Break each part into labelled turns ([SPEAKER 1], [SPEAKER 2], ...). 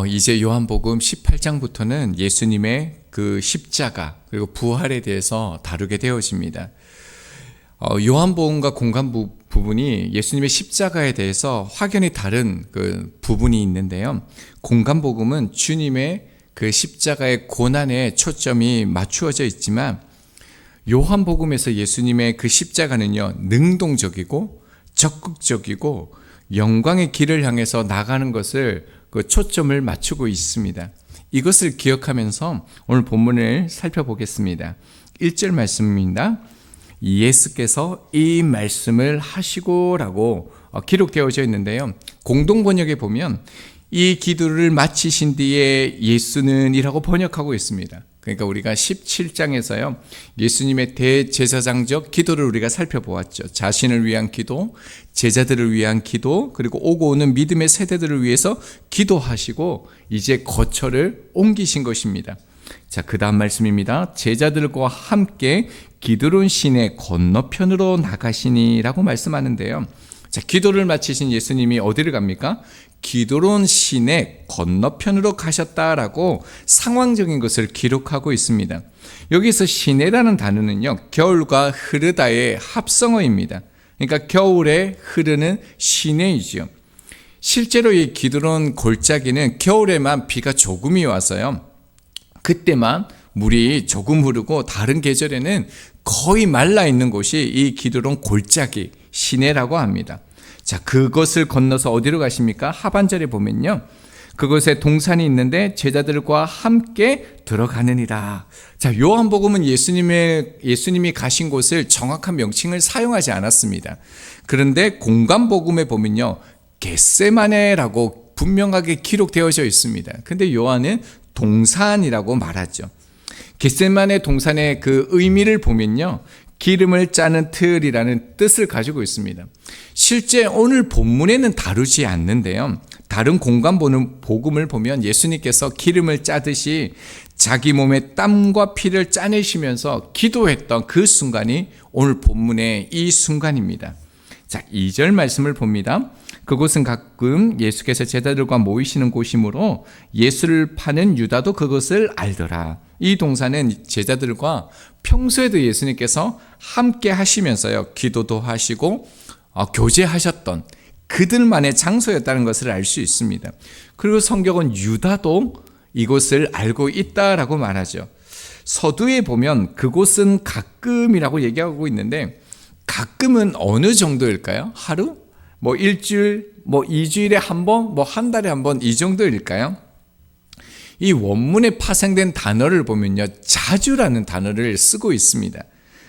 [SPEAKER 1] 이제 요한복음 18장부터는 예수님의 그 십자가 그리고 부활에 대해서 다루게 되어집니다. 요한복음과 공간 부분이 예수님의 십자가에 대해서 확연히 다른 그 부분이 있는데요. 공간복음은 주님의 그 십자가의 고난에 초점이 맞추어져 있지만 요한복음에서 예수님의 그 십자가는요, 능동적이고 적극적이고 영광의 길을 향해서 나가는 것을 그 초점을 맞추고 있습니다. 이것을 기억하면서 오늘 본문을 살펴보겠습니다. 1절 말씀입니다. 예수께서 이 말씀을 하시고라고 기록되어져 있는데요. 공동번역에 보면 이 기도를 마치신 뒤에 예수는 이라고 번역하고 있습니다. 그러니까 우리가 17장에서요, 예수님의 대제사장적 기도를 우리가 살펴보았죠. 자신을 위한 기도, 제자들을 위한 기도, 그리고 오고 오는 믿음의 세대들을 위해서 기도하시고 이제 거처를 옮기신 것입니다. 자, 그 다음 말씀입니다. 제자들과 함께 기드론 시내 건너편으로 나가시니라고 말씀하는데요. 자, 기도를 마치신 예수님이 어디를 갑니까? 기드론 시내 건너편으로 가셨다라고 상황적인 것을 기록하고 있습니다. 여기서 시내라는 단어는요, 겨울과 흐르다의 합성어입니다. 그러니까 겨울에 흐르는 시내이죠. 실제로 이 기드론 골짜기는 겨울에만 비가 조금이 와서요, 그때만 물이 조금 흐르고 다른 계절에는 거의 말라 있는 곳이 이 기드론 골짜기 시내라고 합니다. 자, 그것을 건너서 어디로 가십니까? 하반절에 보면요, 그곳에 동산이 있는데 제자들과 함께 들어가느니라. 자, 요한복음은 예수님이 가신 곳을 정확한 명칭을 사용하지 않았습니다. 그런데 공간복음에 보면요, 겟세마네라고 분명하게 기록되어져 있습니다. 근데 요한은 동산이라고 말하죠. 겟세마네 동산의 그 의미를 보면요, 기름을 짜는 틀이라는 뜻을 가지고 있습니다. 실제 오늘 본문에는 다루지 않는데요, 다른 공간 복음을 보면 예수님께서 기름을 짜듯이 자기 몸에 땀과 피를 짜내시면서 기도했던 그 순간이 오늘 본문의 이 순간입니다. 자, 2절 말씀을 봅니다. 그곳은 가끔 예수께서 제자들과 모이시는 곳이므로 예수를 파는 유다도 그것을 알더라. 이 동산은 제자들과 평소에도 예수님께서 함께 하시면서요, 기도도 하시고 교제하셨던 그들만의 장소였다는 것을 알 수 있습니다. 그리고 성경은 유다도 이곳을 알고 있다라고 말하죠. 서두에 보면 그곳은 가끔이라고 얘기하고 있는데, 가끔은 어느 정도일까요? 하루? 일주일? 2주일에 한 번? 한 달에 한 번? 이 정도일까요? 이 원문에 파생된 단어를 보면요, 자주라는 단어를 쓰고 있습니다.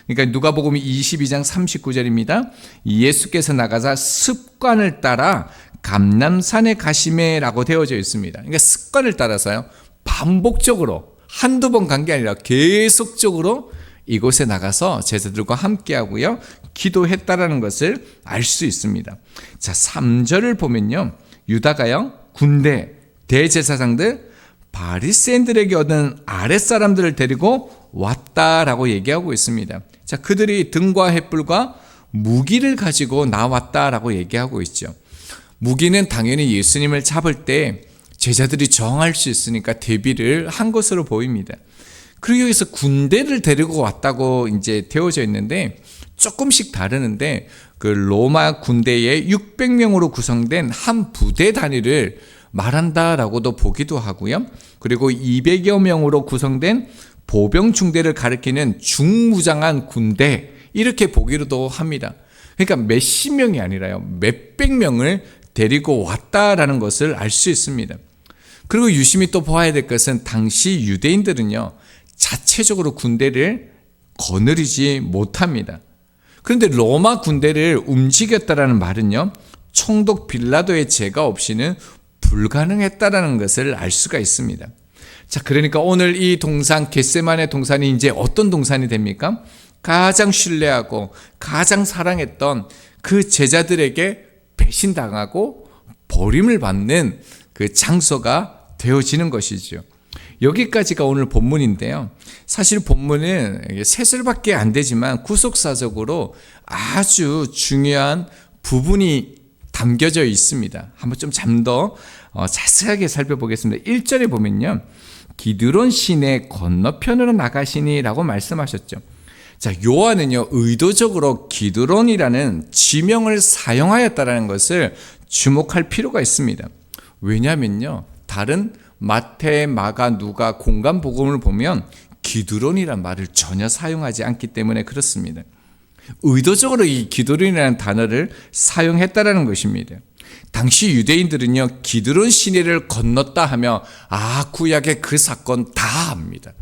[SPEAKER 1] 그러니까 누가복음 22장 39절입니다. 예수께서 나가사 습관을 따라 감람산에 가시매라고 되어져 있습니다. 그러니까 습관을 따라서요, 반복적으로 한두 번 간 게 아니라 계속적으로 이곳에 나가서 제자들과 함께 하고요, 기도했다라는 것을 알 수 있습니다. 자, 3절을 보면요, 유다가요, 군대, 대제사장들, 바리새인들에게 얻은 아랫사람들을 데리고 왔다라고 얘기하고 있습니다. 자, 그들이 등과 횃불과 무기를 가지고 나왔다라고 얘기하고 있죠. 무기는 당연히 예수님을 잡을 때 제자들이 저항할 수 있으니까 대비를 한 것으로 보입니다. 그리고 여기서 군대를 데리고 왔다고 이제 되어져 있는데 조금씩 다르는데, 그 로마 군대의 600명으로 구성된 한 부대 단위를 말한다라고도 보기도 하고요. 그리고 200여 명으로 구성된 보병 중대를 가리키는 중무장한 군대, 이렇게 보기로도 합니다. 그러니까 몇십 명이 아니라요, 몇백 명을 데리고 왔다라는 것을 알 수 있습니다. 그리고 유심히 또 보아야 될 것은 당시 유대인들은요, 자체적으로 군대를 거느리지 못합니다. 그런데 로마 군대를 움직였다라는 말은요, 총독 빌라도의 제가 없이는 불가능했다라는 것을 알 수가 있습니다. 자, 그러니까 오늘 이 동산, 겟세마네 동산이 이제 어떤 동산이 됩니까? 가장 신뢰하고 가장 사랑했던 그 제자들에게 배신당하고 버림을 받는 그 장소가 되어지는 것이죠. 여기까지가 오늘 본문인데요. 사실 본문은 세 절밖에 안 되지만 구속사적으로 아주 중요한 부분이 담겨져 있습니다. 한번 좀 더 자세하게 살펴보겠습니다. 1절에 보면요, 기드론 시내 건너편으로 나가시니 라고 말씀하셨죠. 자, 요한은요, 의도적으로 기드론이라는 지명을 사용하였다는 것을 주목할 필요가 있습니다. 왜냐하면요, 다른 마태, 마가, 누가 공간 복음을 보면 기드론이란 말을 전혀 사용하지 않기 때문에 그렇습니다. 의도적으로 이 기드론이라는 단어를 사용했다라는 것입니다. 당시 유대인들은요, 기드론 시내를 건넜다 하며 구약의 그 사건 다 압니다.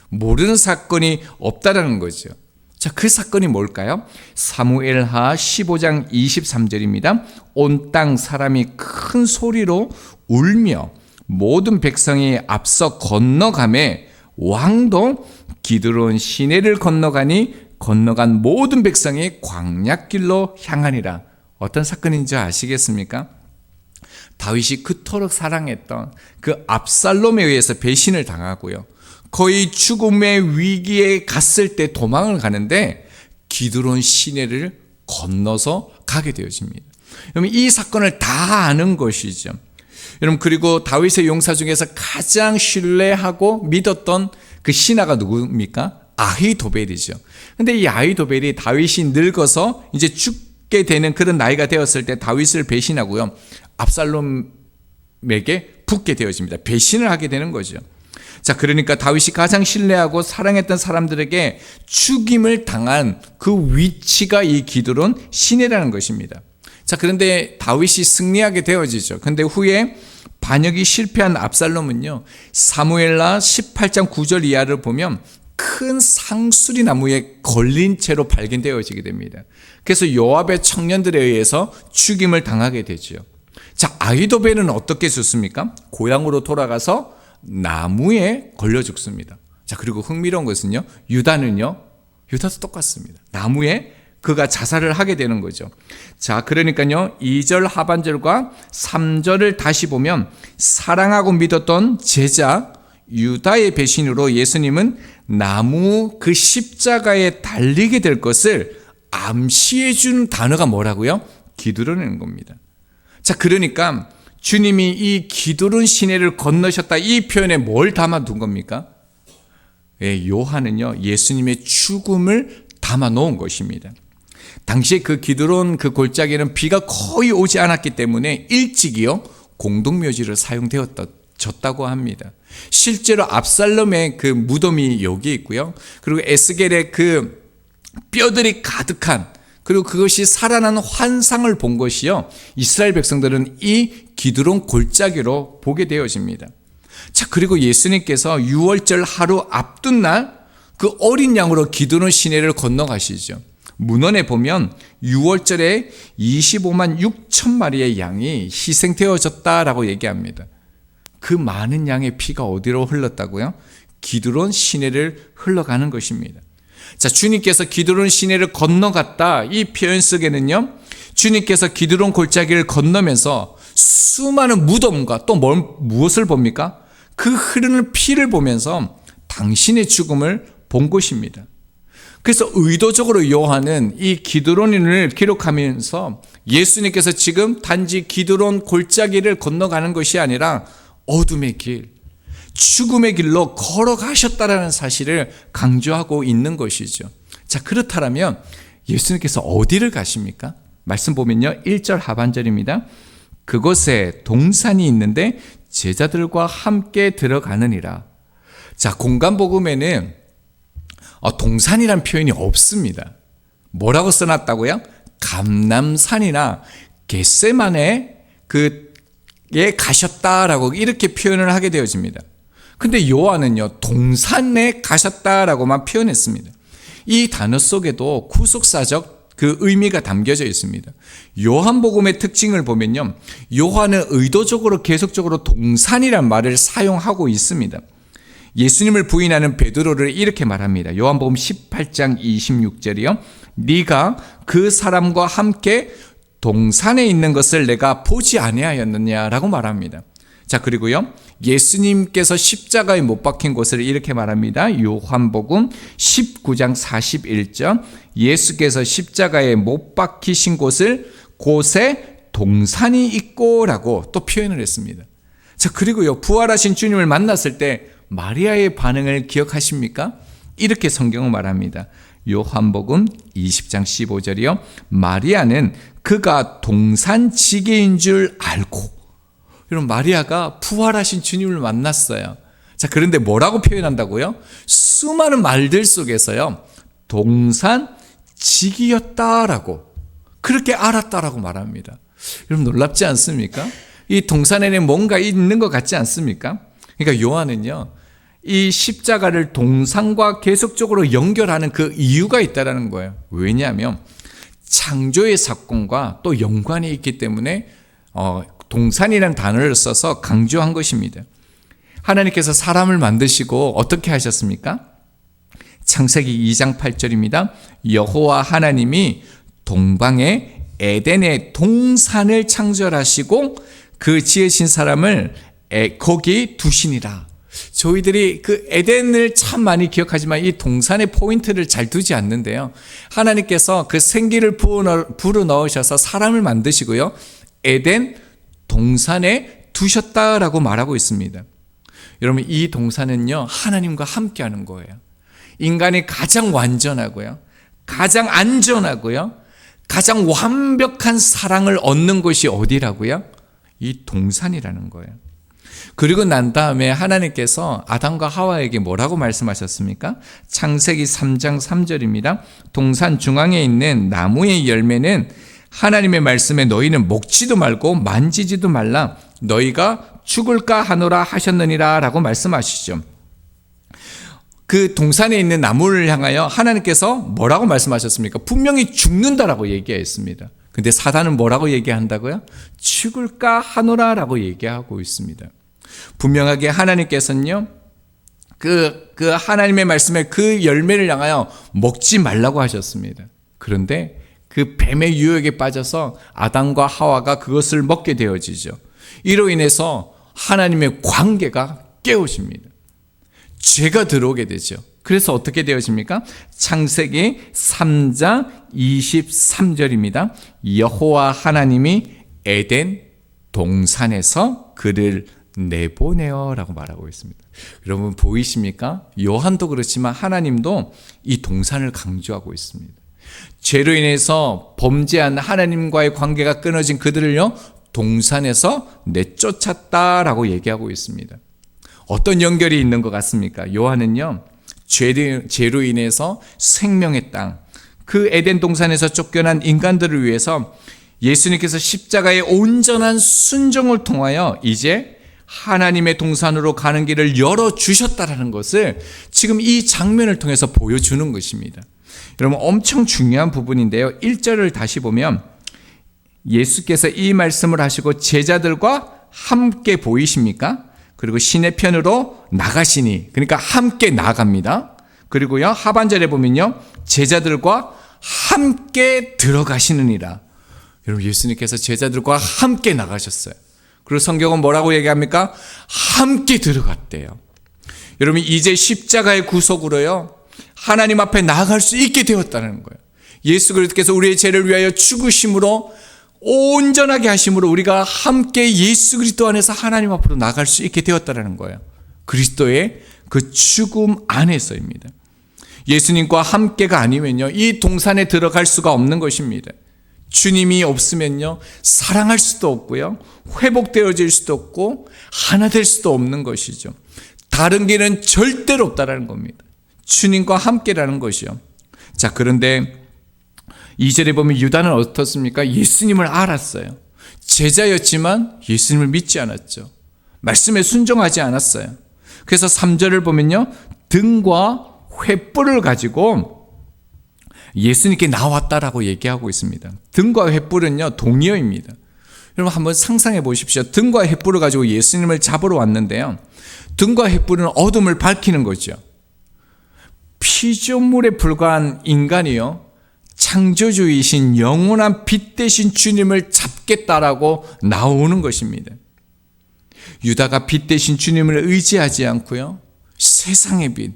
[SPEAKER 1] 모르는 사건이 없다라는 거죠. 자, 그 사건이 뭘까요? 사무엘하 15장 23절입니다. 온 땅 사람이 큰 소리로 울며 모든 백성이 앞서 건너가매 왕도 기드론 시내를 건너간 모든 백성이 광야길로 향하니라. 어떤 사건인지 아시겠습니까? 다윗이 그토록 사랑했던 그 압살롬에 의해서 배신을 당하고요, 거의 죽음의 위기에 갔을 때 도망을 가는데 기드론 시내를 건너서 가게 되어집니다. 여러분, 이 사건을 다 아는 것이죠. 여러분, 그리고 다윗의 용사 중에서 가장 신뢰하고 믿었던 그 신하가 누굽니까? 아히도벨이죠. 근데 이 아히도벨이 다윗이 늙어서 이제 죽게 되는 그런 나이가 되었을 때 다윗을 배신하고요, 압살롬에게 붙게 되어집니다. 배신을 하게 되는 거죠. 자, 그러니까 다윗이 가장 신뢰하고 사랑했던 사람들에게 죽임을 당한 그 위치가 이 기드론 시내라는 것입니다. 자, 그런데 다윗이 승리하게 되어지죠. 근데 후에 반역이 실패한 압살롬은요, 사무엘하 18장 9절 이하를 보면 큰 상수리 나무에 걸린 채로 발견되어지게 됩니다. 그래서 요압의 청년들에 의해서 죽임을 당하게 되죠. 자, 아히도벨은 어떻게 죽습니까? 고향으로 돌아가서 나무에 걸려 죽습니다. 자, 그리고 흥미로운 것은요, 유다도 똑같습니다. 나무에 그가 자살을 하게 되는 거죠. 자, 그러니까요, 2절 하반절과 3절을 다시 보면 사랑하고 믿었던 제자 유다의 배신으로 예수님은 나무 그 십자가에 달리게 될 것을 암시해 주는 단어가 뭐라고요? 기드론인 겁니다. 자, 그러니까 주님이 이 기드론 시내를 건너셨다, 이 표현에 뭘 담아둔 겁니까? 요한은요, 예수님의 죽음을 담아 놓은 것입니다. 당시에 그 기드론 그 골짜기는 비가 거의 오지 않았기 때문에 일찍이요, 공동묘지로 사용되었다고 합니다. 실제로 압살롬의 그 무덤이 여기 있고요, 그리고 에스겔의 그 뼈들이 가득한, 그리고 그것이 살아난 환상을 본 것이요, 이스라엘 백성들은 이 기드론 골짜기로 보게 되어집니다. 자, 그리고 예수님께서 유월절 하루 앞둔 날 그 어린 양으로 기드론 시내를 건너가시죠. 문헌에 보면 유월절에 25만 6천 마리의 양이 희생되어졌다라고 얘기합니다. 그 많은 양의 피가 어디로 흘렀다고요? 기드론 시내를 흘러가는 것입니다. 자, 주님께서 기드론 시내를 건너갔다, 이 표현 속에는요, 주님께서 기드론 골짜기를 건너면서 수많은 무덤과 또 무엇을 봅니까? 그 흐르는 피를 보면서 당신의 죽음을 본 것입니다. 그래서 의도적으로 요한은 이 기드론인을 기록하면서 예수님께서 지금 단지 기드론 골짜기를 건너가는 것이 아니라 어둠의 길, 죽음의 길로 걸어가셨다라는 사실을 강조하고 있는 것이죠. 자, 그렇다면 예수님께서 어디를 가십니까? 말씀 보면요, 1절 하반절입니다. 그곳에 동산이 있는데 제자들과 함께 들어가느니라. 자, 공간복음에는 동산이란 표현이 없습니다. 뭐라고 써놨다고요? 감람산이나 겟세마네 그에 가셨다라고 이렇게 표현을 하게 되어집니다. 근데 요한은요, 동산에 가셨다라고만 표현했습니다. 이 단어 속에도 구속사적 그 의미가 담겨져 있습니다. 요한복음의 특징을 보면요, 요한은 의도적으로 계속적으로 동산이란 말을 사용하고 있습니다. 예수님을 부인하는 베드로를 이렇게 말합니다. 요한복음 18장 26절이요. 네가 그 사람과 함께 동산에 있는 것을 내가 보지 아니하였느냐라고 말합니다. 자, 그리고요, 예수님께서 십자가에 못 박힌 곳을 이렇게 말합니다. 요한복음 19장 41절. 예수께서 십자가에 못 박히신 곳에 동산이 있고라고 또 표현을 했습니다. 자, 그리고요, 부활하신 주님을 만났을 때 마리아의 반응을 기억하십니까? 이렇게 성경은 말합니다. 요한복음 20장 15절이요. 마리아는 그가 동산지기인 줄 알고. 여러분, 마리아가 부활하신 주님을 만났어요. 자, 그런데 뭐라고 표현한다고요? 수많은 말들 속에서요, 동산지기였다라고, 그렇게 알았다라고 말합니다. 여러분, 놀랍지 않습니까? 이 동산에는 뭔가 있는 것 같지 않습니까? 그러니까 요한은요, 이 십자가를 동산과 계속적으로 연결하는 그 이유가 있다는 거예요. 왜냐하면 창조의 사건과 또 연관이 있기 때문에 동산이라는 단어를 써서 강조한 것입니다. 하나님께서 사람을 만드시고 어떻게 하셨습니까? 창세기 2장 8절입니다. 여호와 하나님이 동방에 에덴의 동산을 창조하시고 그 지으신 사람을 거기 두시니라. 저희들이 그 에덴을 참 많이 기억하지만 이 동산의 포인트를 잘 두지 않는데요. 하나님께서 그 생기를 불어 넣으셔서 사람을 만드시고요, 에덴 동산에 두셨다라고 말하고 있습니다. 여러분, 이 동산은요, 하나님과 함께하는 거예요. 인간이 가장 완전하고요, 가장 안전하고요, 가장 완벽한 사랑을 얻는 곳이 어디라고요? 이 동산이라는 거예요. 그리고 난 다음에 하나님께서 아담과 하와에게 뭐라고 말씀하셨습니까? 창세기 3장 3절입니다. 동산 중앙에 있는 나무의 열매는 하나님의 말씀에 너희는 먹지도 말고 만지지도 말라, 너희가 죽을까 하노라 하셨느니라 라고 말씀하시죠. 그 동산에 있는 나무를 향하여 하나님께서 뭐라고 말씀하셨습니까? 분명히 죽는다라고 얘기했습니다. 근데 사단은 뭐라고 얘기한다고요? 죽을까 하노라 라고 얘기하고 있습니다. 분명하게 하나님께서는요, 그 하나님의 말씀에 그 열매를 향하여 먹지 말라고 하셨습니다. 그런데 그 뱀의 유혹에 빠져서 아담과 하와가 그것을 먹게 되어지죠. 이로 인해서 하나님의 관계가 깨어집니다. 죄가 들어오게 되죠. 그래서 어떻게 되어집니까? 창세기 3장 23절입니다. 여호와 하나님이 에덴 동산에서 그를 내보내어 라고 말하고 있습니다. 여러분, 보이십니까? 요한도 그렇지만 하나님도 이 동산을 강조하고 있습니다. 죄로 인해서 범죄한 하나님과의 관계가 끊어진 그들을요, 동산에서 내쫓았다라고 얘기하고 있습니다. 어떤 연결이 있는 것 같습니까? 요한은요, 죄로 인해서 생명의 땅, 그 에덴 동산에서 쫓겨난 인간들을 위해서 예수님께서 십자가의 온전한 순종을 통하여 이제 하나님의 동산으로 가는 길을 열어주셨다라는 것을 지금 이 장면을 통해서 보여주는 것입니다. 여러분, 엄청 중요한 부분인데요. 1절을 다시 보면 예수께서 이 말씀을 하시고 제자들과 함께 보이십니까? 그리고 시내편으로 나가시니, 그러니까 함께 나갑니다. 그리고요, 하반절에 보면요, 제자들과 함께 들어가시느니라. 여러분, 예수님께서 제자들과 함께 나가셨어요. 그리고 성경은 뭐라고 얘기합니까? 함께 들어갔대요. 여러분, 이제 십자가의 구속으로요, 하나님 앞에 나아갈 수 있게 되었다는 거예요. 예수 그리스도께서 우리의 죄를 위하여 죽으심으로, 온전하게 하심으로 우리가 함께 예수 그리스도 안에서 하나님 앞으로 나갈 수 있게 되었다는 거예요. 그리스도의 그 죽음 안에서입니다. 예수님과 함께가 아니면요, 이 동산에 들어갈 수가 없는 것입니다. 주님이 없으면요, 사랑할 수도 없고요, 회복되어질 수도 없고 하나 될 수도 없는 것이죠. 다른 길은 절대로 없다라는 겁니다. 주님과 함께라는 것이요. 자, 그런데 2절에 보면 유다는 어떻습니까? 예수님을 알았어요. 제자였지만 예수님을 믿지 않았죠. 말씀에 순종하지 않았어요. 그래서 3절을 보면요, 등과 횃불을 가지고 예수님께 나왔다라고 얘기하고 있습니다. 등과 횃불은요, 동의어입니다. 여러분, 한번 상상해 보십시오. 등과 횃불을 가지고 예수님을 잡으러 왔는데요, 등과 횃불은 어둠을 밝히는 거죠. 피조물에 불과한 인간이요, 창조주이신 영원한 빛 대신 주님을 잡겠다라고 나오는 것입니다. 유다가 빛 대신 주님을 의지하지 않고요, 세상의 빛,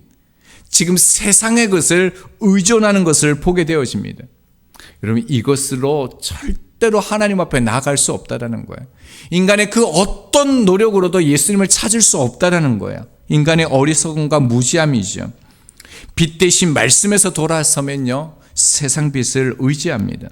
[SPEAKER 1] 지금 세상의 것을 의존하는 것을 보게 되어집니다. 여러분, 이것으로 절대로 하나님 앞에 나아갈 수 없다라는 거예요. 인간의 그 어떤 노력으로도 예수님을 찾을 수 없다라는 거예요. 인간의 어리석음과 무지함이죠. 빛 대신 말씀에서 돌아서면요, 세상 빛을 의지합니다.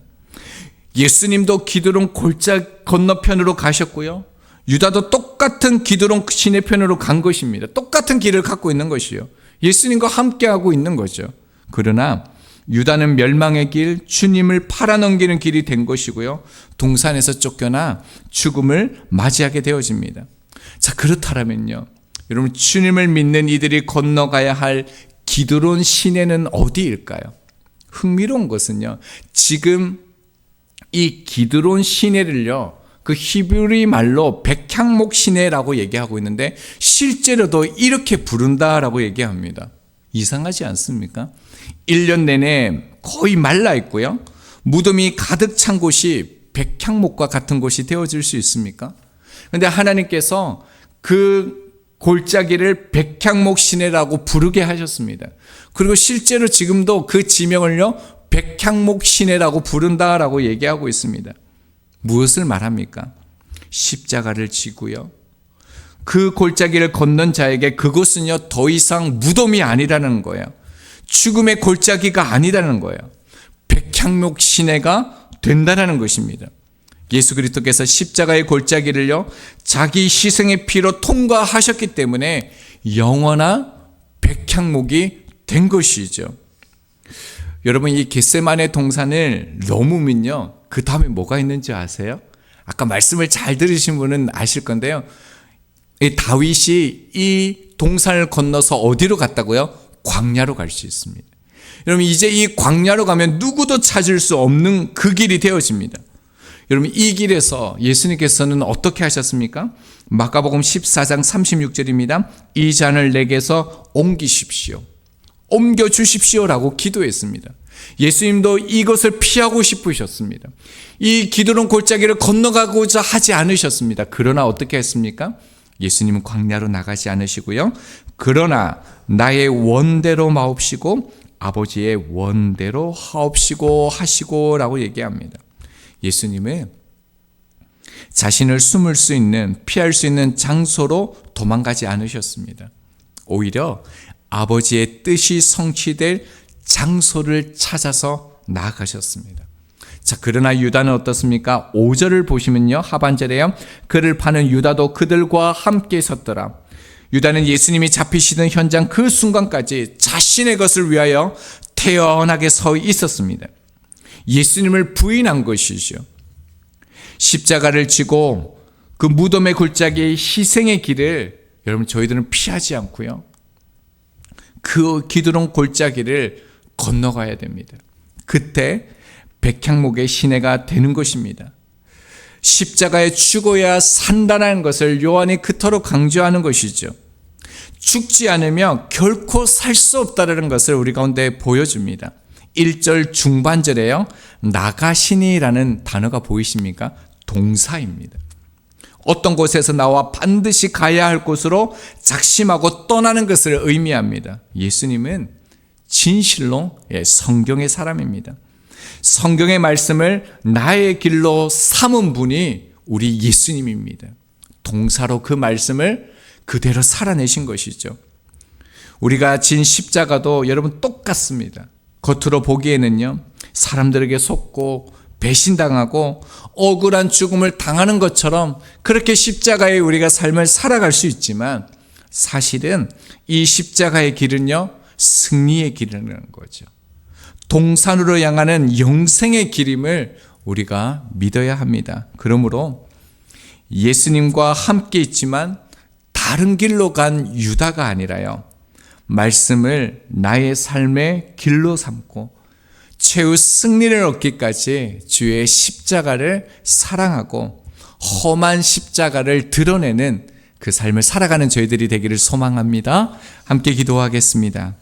[SPEAKER 1] 예수님도 기드론 골짜 건너편으로 가셨고요, 유다도 똑같은 기드론 시내편으로 간 것입니다. 똑같은 길을 갖고 있는 것이요, 예수님과 함께하고 있는 거죠. 그러나 유다는 멸망의 길, 주님을 팔아넘기는 길이 된 것이고요, 동산에서 쫓겨나 죽음을 맞이하게 되어집니다. 자, 그렇다면요, 여러분, 주님을 믿는 이들이 건너가야 할 기드론 시내는 어디일까요? 흥미로운 것은요, 지금 이 기드론 시내를요, 그 히브리 말로 백향목 시내라고 얘기하고 있는데 실제로도 이렇게 부른다라고 얘기합니다. 이상하지 않습니까? 1년 내내 거의 말라 있고요, 무덤이 가득 찬 곳이 백향목과 같은 곳이 되어질 수 있습니까? 그런데 하나님께서 그 골짜기를 백향목 시내라고 부르게 하셨습니다. 그리고 실제로 지금도 그 지명을요, 백향목 시내라고 부른다라고 얘기하고 있습니다. 무엇을 말합니까? 십자가를 지고요, 그 골짜기를 건넌 자에게 그곳은요, 더 이상 무덤이 아니라는 거예요. 죽음의 골짜기가 아니라는 거예요. 백향목 시내가 된다는 것입니다. 예수 그리스도께서 십자가의 골짜기를요, 자기 희생의 피로 통과하셨기 때문에 영원한 백향목이 된 것이죠. 여러분, 이 겟세마네 동산을 넘으면요, 그 다음에 뭐가 있는지 아세요? 아까 말씀을 잘 들으신 분은 아실 건데요, 이 다윗이 이 동산을 건너서 어디로 갔다고요? 광야로 갈 수 있습니다. 여러분, 이제 이 광야로 가면 누구도 찾을 수 없는 그 길이 되어집니다. 여러분, 이 길에서 예수님께서는 어떻게 하셨습니까? 마가복음 14장 36절입니다. 이 잔을 내게서 옮기십시오, 옮겨주십시오라고 기도했습니다. 예수님도 이것을 피하고 싶으셨습니다. 이 기드론 골짜기를 건너가고자 하지 않으셨습니다. 그러나 어떻게 했습니까? 예수님은 광야로 나가지 않으시고요, 그러나 나의 원대로 마옵시고 아버지의 원대로 하옵시고 하시고 라고 얘기합니다. 예수님은 자신을 숨을 수 있는, 피할 수 있는 장소로 도망가지 않으셨습니다. 오히려 아버지의 뜻이 성취될 장소를 찾아서 나아가셨습니다. 자, 그러나 유다는 어떻습니까? 5절을 보시면요, 하반절에요, 그를 파는 유다도 그들과 함께 섰더라. 유다는 예수님이 잡히시던 현장 그 순간까지 자신의 것을 위하여 태연하게 서 있었습니다. 예수님을 부인한 것이죠. 십자가를 지고 그 무덤의 골짜기의 희생의 길을 여러분, 저희들은 피하지 않고요, 그 기드론 골짜기를 건너가야 됩니다. 그때 백향목의 시내가 되는 것입니다. 십자가에 죽어야 산다는 것을 요한이 그토록 강조하는 것이죠. 죽지 않으면 결코 살 수 없다는 것을 우리 가운데 보여줍니다. 1절 중반절에요, 나가시니라는 단어가 보이십니까? 동사입니다. 어떤 곳에서 나와 반드시 가야 할 곳으로 작심하고 떠나는 것을 의미합니다. 예수님은 진실로 성경의 사람입니다. 성경의 말씀을 나의 길로 삼은 분이 우리 예수님입니다. 동사로 그 말씀을 그대로 살아내신 것이죠. 우리가 진 십자가도 여러분 똑같습니다. 겉으로 보기에는요, 사람들에게 속고 배신당하고 억울한 죽음을 당하는 것처럼 그렇게 십자가에 우리가 삶을 살아갈 수 있지만, 사실은 이 십자가의 길은요, 승리의 길이라는 거죠. 동산으로 향하는 영생의 길임을 우리가 믿어야 합니다. 그러므로 예수님과 함께 있지만 다른 길로 간 유다가 아니라요, 말씀을 나의 삶의 길로 삼고 최후 승리를 얻기까지 주의 십자가를 사랑하고 험한 십자가를 드러내는 그 삶을 살아가는 저희들이 되기를 소망합니다. 함께 기도하겠습니다.